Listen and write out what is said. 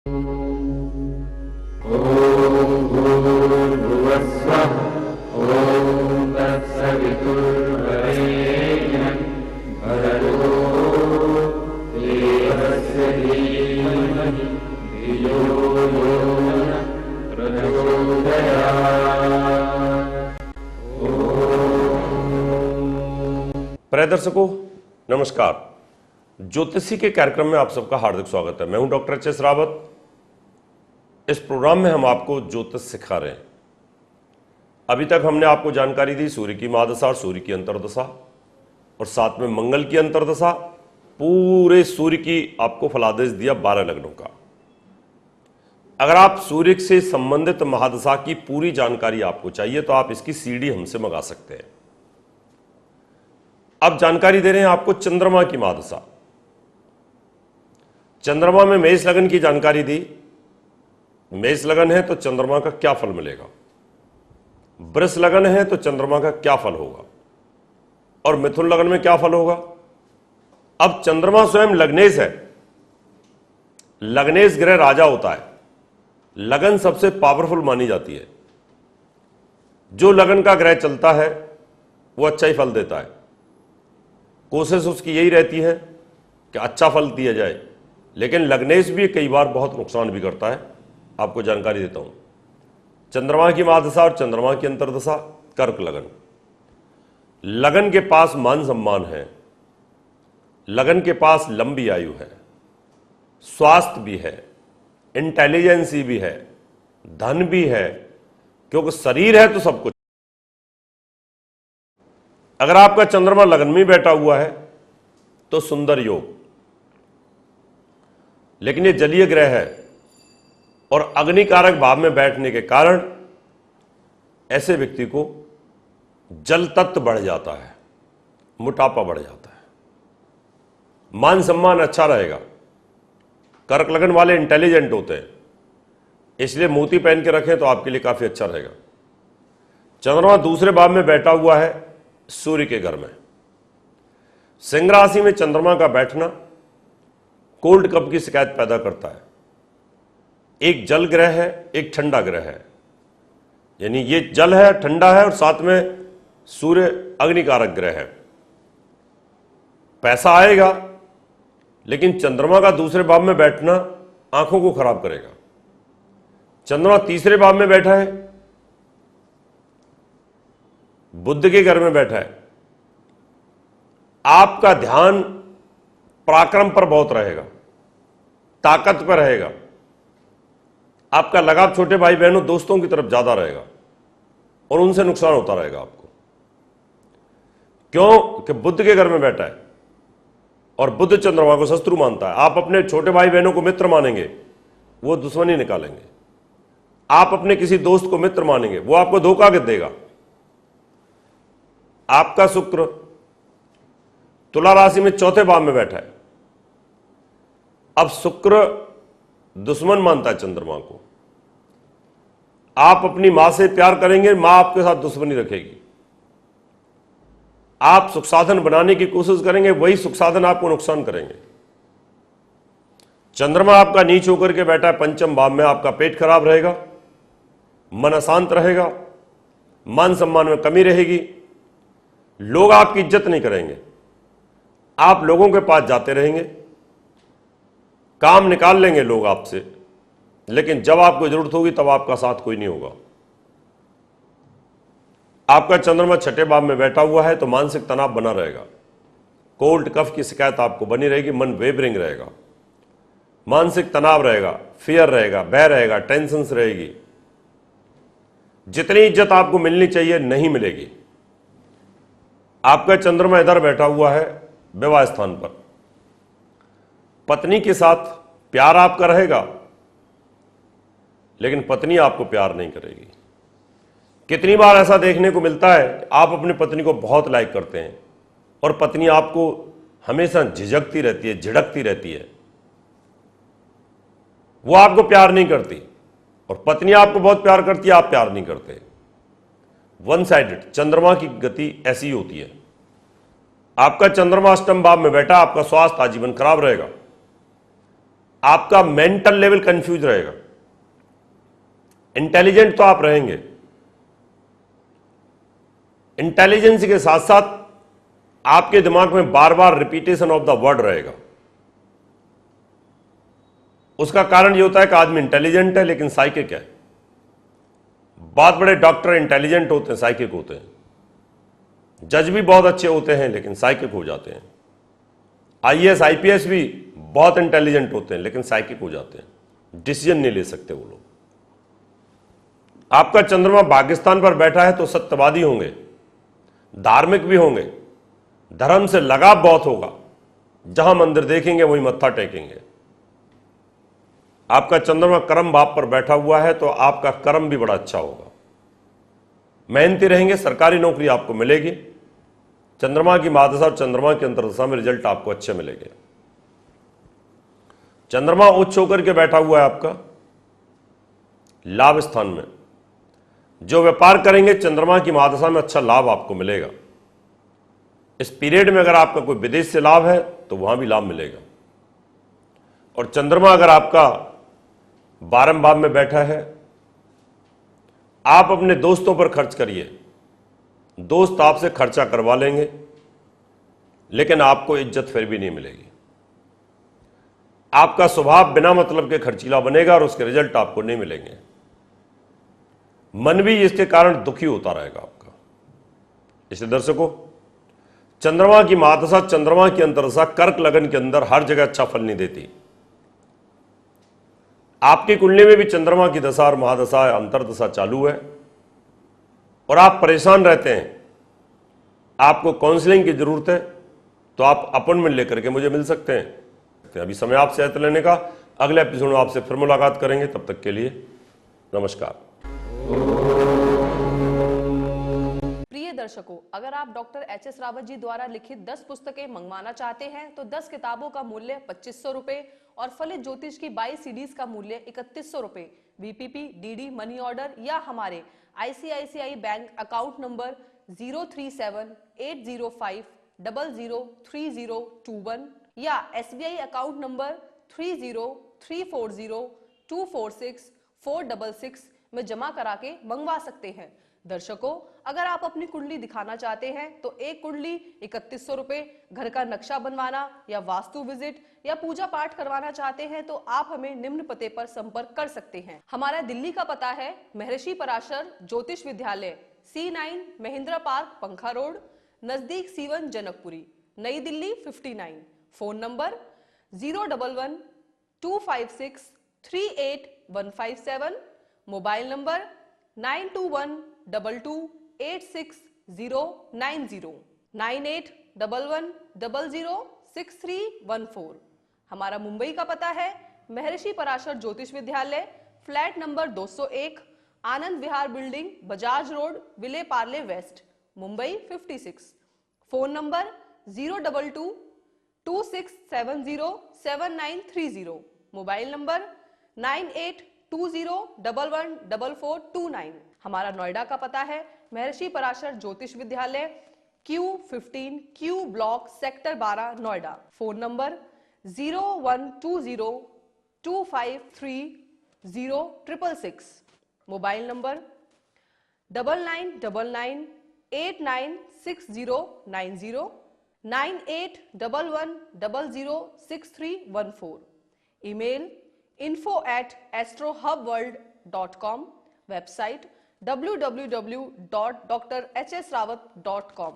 ॐ भूर्भुवस्सुवः ॐ तत्सवितुर्वरेण्यं भर्गो देवस्य धीमहि धियो यो नः प्रचोदयात्। प्रिय दर्शकों नमस्कार। ज्योतिषी के कार्यक्रम में आप सबका हार्दिक स्वागत है। मैं हूं डॉक्टर एच.एस. रावत। इस प्रोग्राम में हम आपको ज्योतिष सिखा रहे हैं। अभी तक हमने आपको जानकारी दी सूर्य की महादशा और सूर्य की अंतर्दशा और साथ में मंगल की अंतर्दशा, पूरे सूर्य की आपको फलादेश दिया 12 लग्नों का। अगर आप सूर्य से संबंधित महादशा की पूरी जानकारी आपको चाहिए तो आप इसकी सीडी हमसे मंगा सकते हैं। अब जानकारी दे रहे हैं आपको चंद्रमा की महादशा। चंद्रमा में मेष लगन की जानकारी दी। मेष लगन है तो चंद्रमा का क्या फल मिलेगा, वृष लगन है तो चंद्रमा का क्या फल होगा और मिथुन लगन में क्या फल होगा। अब चंद्रमा स्वयं लग्नेश है। लग्नेश ग्रह राजा होता है। लगन सबसे पावरफुल मानी जाती है। जो लगन का ग्रह चलता है वो अच्छा ही फल देता है। कोशिश उसकी यही रहती है कि अच्छा फल दिया जाए, लेकिन लग्नेश भी कई बार बहुत नुकसान भी करता है। आपको जानकारी देता हूं। चंद्रमा की महादशा और चंद्रमा की अंतर्दशा कर्क लगन। लगन के पास मान सम्मान है, लगन के पास लंबी आयु है, स्वास्थ्य भी है, इंटेलिजेंसी भी है, धन भी है, क्योंकि शरीर है तो सब कुछ। अगर आपका चंद्रमा लगन में बैठा हुआ है तो सुंदर योग, लेकिन ये जलीय ग्रह है और अग्निकारक भाव में बैठने के कारण ऐसे व्यक्ति को जल तत्व बढ़ जाता है, मोटापा बढ़ जाता है। मान सम्मान अच्छा रहेगा। कर्क लगन वाले इंटेलिजेंट होते हैं, इसलिए मोती पहन के रखें तो आपके लिए काफी अच्छा रहेगा। चंद्रमा दूसरे भाव में बैठा हुआ है सूर्य के घर में। सिंह राशि में चंद्रमा का बैठना कोल्ड कफ की शिकायत पैदा करता है। एक जल ग्रह है, एक ठंडा ग्रह है, यानी ये जल है, ठंडा है और साथ में सूर्य अग्निकारक ग्रह है। पैसा आएगा, लेकिन चंद्रमा का दूसरे भाव में बैठना आंखों को खराब करेगा। चंद्रमा तीसरे भाव में बैठा है, बुध के घर में बैठा है। आपका ध्यान पराक्रम पर बहुत रहेगा, ताकत पर रहेगा। आपका लगाव छोटे भाई बहनों दोस्तों की तरफ ज्यादा रहेगा और उनसे नुकसान होता रहेगा आपको। क्यों कि बुध के घर में बैठा है और बुध चंद्रमा को शत्रु मानता है। आप अपने छोटे भाई बहनों को मित्र मानेंगे, वो दुश्मनी निकालेंगे। आप अपने किसी दोस्त को मित्र मानेंगे, वो आपको धोखा देगा। आपका शुक्र तुला राशि में चौथे भाव में बैठा है। अब शुक्र दुश्मन मानता है चंद्रमा को। आप अपनी मां से प्यार करेंगे, मां आपके साथ दुश्मनी रखेगी। आप सुख साधन बनाने की कोशिश करेंगे, वही सुख साधन आपको नुकसान करेंगे। चंद्रमा आपका नीच होकर के बैठा है पंचम भाव में। आपका पेट खराब रहेगा, मन अशांत रहेगा, मान सम्मान में कमी रहेगी, लोग आपकी इज्जत नहीं करेंगे। आप लोगों के पास जाते रहेंगे, काम निकाल लेंगे लोग आपसे, लेकिन जब आपको जरूरत होगी तब आपका साथ कोई नहीं होगा। आपका चंद्रमा छठे भाव में बैठा हुआ है तो मानसिक तनाव बना रहेगा। कोल्ड कफ की शिकायत आपको बनी रहेगी, मन वेबरिंग रहेगा, मानसिक तनाव रहेगा, फियर रहेगा, भय रहेगा, टेंशन रहेगी। जितनी इज्जत आपको मिलनी चाहिए नहीं मिलेगी। आपका चंद्रमा इधर बैठा हुआ है विवाह स्थान पर। पत्नी के साथ प्यार आपका रहेगा, लेकिन पत्नी आपको प्यार नहीं करेगी। कितनी बार ऐसा देखने को मिलता है, आप अपनी पत्नी को बहुत लाइक करते हैं और पत्नी आपको हमेशा झिझकती रहती है, झिड़कती रहती है। वो आपको प्यार नहीं करती और पत्नी आपको बहुत प्यार करती है, आप प्यार नहीं करते। वन साइडेड चंद्रमा की गति ऐसी होती है। आपका चंद्रमा अष्टम भाव में बैठा, आपका स्वास्थ्य आजीवन खराब रहेगा। आपका मेंटल लेवल कंफ्यूज रहेगा। इंटेलिजेंट तो आप रहेंगे, इंटेलिजेंस के साथ साथ आपके दिमाग में बार बार रिपीटेशन ऑफ द वर्ड रहेगा। उसका कारण यह होता है कि आदमी इंटेलिजेंट है लेकिन साइकिक है। बहुत बड़े डॉक्टर इंटेलिजेंट होते हैं, साइकिक होते हैं। जज भी बहुत अच्छे होते हैं लेकिन साइकिक हो जाते हैं। आईएएस आईपीएस भी बहुत इंटेलिजेंट होते हैं लेकिन साइकिक हो जाते हैं, डिसीजन नहीं ले सकते वो लोग। आपका चंद्रमा पाकिस्तान पर बैठा है तो सत्यवादी होंगे, धार्मिक भी होंगे, धर्म से लगाव बहुत होगा, जहां मंदिर देखेंगे वहीं मत्था टेकेंगे। आपका चंद्रमा कर्म भाव पर बैठा हुआ है तो आपका कर्म भी बड़ा अच्छा होगा, मेहनती रहेंगे, सरकारी नौकरी आपको मिलेगी। चंद्रमा की महादशा और चंद्रमा की अंतर्दशा में रिजल्ट आपको अच्छे मिलेंगे। चंद्रमा उच्च होकर के बैठा हुआ है आपका लाभ स्थान में। जो व्यापार करेंगे चंद्रमा की महादशा में अच्छा लाभ आपको मिलेगा। इस पीरियड में अगर आपका कोई विदेश से लाभ है तो वहां भी लाभ मिलेगा। और चंद्रमा अगर आपका 12वें भाव में बैठा है, आप अपने दोस्तों पर खर्च करिए, दोस्त आपसे खर्चा करवा लेंगे लेकिन आपको इज्जत फिर भी नहीं मिलेगी। आपका स्वभाव बिना मतलब के खर्चीला बनेगा और उसके रिजल्ट आपको नहीं मिलेंगे। मन भी इसके कारण दुखी होता रहेगा आपका। इसलिए दर्शकों, चंद्रमा की महादशा, चंद्रमा की अंतर्दशा कर्क लगन के अंदर हर जगह अच्छा फल नहीं देती। आपकी कुंडली में भी चंद्रमा की दशा और महादशा अंतर्दशा चालू है और आप परेशान रहते हैं, आपको काउंसलिंग की जरूरत है, तो आप अपॉइंटमेंट लेकर के मुझे मिल सकते हैं। अभी समय आपसे सेहत लेने का। अगले एपिसोड में आपसे फिर मुलाकात करेंगे। तब तक के लिए नमस्कार। प्रिय दर्शकों, अगर आप डॉक्टर एच.एस. रावत जी द्वारा लिखित 10 पुस्तकें मंगवाना चाहते हैं तो 10 किताबों का मूल्य 2500 रुपए और फलित ज्योतिष की 22 सीडीज का मूल्य 3100 रुपए बीपीपी, डीडी, मनी ऑर्डर या हमारे आईसीआईसीआई बैंक अकाउंट नंबर 037805003021 या एसबीआई अकाउंट नंबर 3034024646 में जमा करा के मंगवा सकते हैं। दर्शकों, अगर आप अपनी कुंडली दिखाना चाहते हैं तो एक कुंडली 3100 रुपए, घर का नक्शा बनवाना या वास्तु विजिट या पूजा पाठ करवाना चाहते हैं तो आप हमें निम्न पते पर संपर्क कर सकते हैं। हमारा दिल्ली का पता है महर्षि पराशर ज्योतिष विद्यालय, C9 महिंद्रा पार्क, पंखा रोड, नजदीक C1 जनकपुरी, नई Delhi 59। Phone number 011-256-38157, mobile number 9212286090, 9811006314। हमारा मुंबई का पता है महर्षि Parashar Jyotish Vidyalaya, flat number 201, Anand Vihar building, Bajaj road, Vile Parle west, Mumbai 56। Phone number 02226707930, mobile number 9820114429। हमारा नोएडा का पता है महर्षि पराशर ज्योतिष विद्यालय, Q15 Q block, sector 12, Noida. Phone number 0120253066, mobile number 9999896090, 9811006314। Email info@astrohubworld.com, website www.drhsrawat.com।